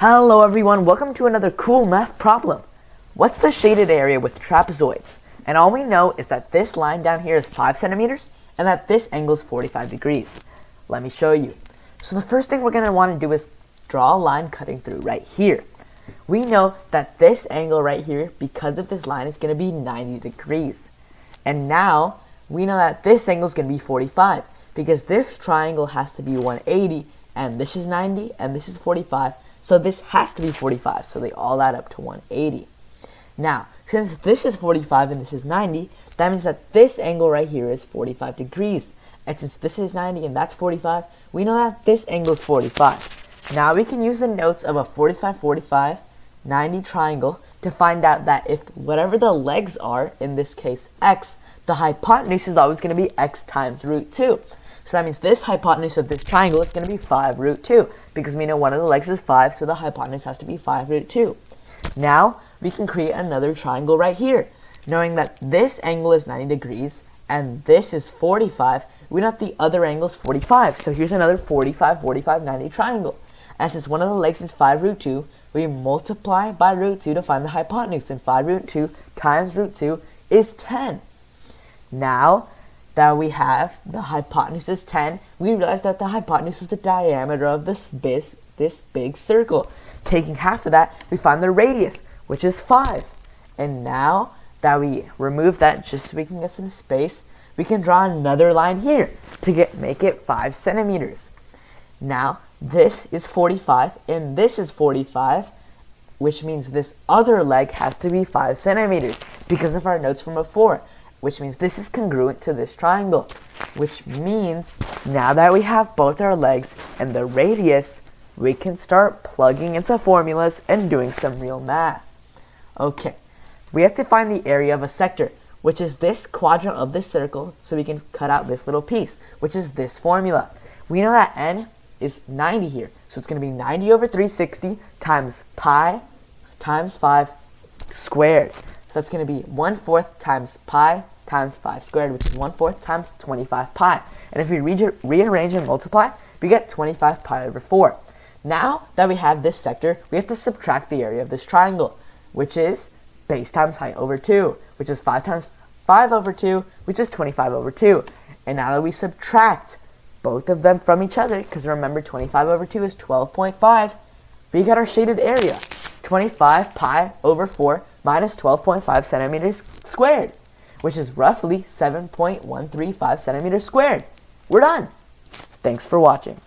Hello everyone, welcome to another cool math problem. What's the shaded area with trapezoids? And all we know is that this line down here is 5 centimeters and that this angle is 45 degrees. Let me show you. So the first thing we're going to want to do is draw a line cutting through right here. We know that this angle right here, because of this line, is going to be 90 degrees. And now we know that this angle is going to be 45 because this triangle has to be 180 and this is 90 and this is 45. So this has to be 45, so they all add up to 180. Now, since this is 45 and this is 90, that means that this angle right here is 45 degrees. And since this is 90 and that's 45, we know that this angle is 45. Now we can use the notes of a 45-45, 90 triangle to find out that if whatever the legs are, in this case x, the hypotenuse is always going to be x times root 2. So that means this hypotenuse of this triangle is going to be 5 root 2 because we know one of the legs is 5, so the hypotenuse has to be 5 root 2. Now we can create another triangle right here. Knowing that this angle is 90 degrees and this is 45, we know that the other angle is 45. So here's another 45-45 90 triangle. And since one of the legs is 5 root 2, we multiply by root 2 to find the hypotenuse. And 5 root 2 times root 2 is 10. Now that we have the hypotenuse is 10, we realize that the hypotenuse is the diameter of this big circle. Taking half of that, we find the radius, which is 5. And now that we remove that just so we can get some space, we can draw another line here to make it 5 centimeters. Now this is 45 and this is 45, which means this other leg has to be 5 centimeters because of our notes from before. Which means this is congruent to this triangle, which means now that we have both our legs and the radius, we can start plugging into formulas and doing some real math. Okay, we have to find the area of a sector, which is this quadrant of this circle, so we can cut out this little piece, which is this formula. We know that n is 90 here, so it's going to be 90 over 360 times pi times 5 squared. So that's going to be 1/4 times pi times 5 squared, which is 1/4 times 25 pi. And if we rearrange and multiply, we get 25 pi over 4. Now that we have this sector, we have to subtract the area of this triangle, which is base times height over 2, which is 5 times 5 over 2, which is 25 over 2. And now that we subtract both of them from each other, because remember 25 over 2 is 12.5, we got our shaded area. 25 pi over 4 minus 12.5 centimeters squared, which is roughly 7.135 centimeters squared. We're done. Thanks for watching.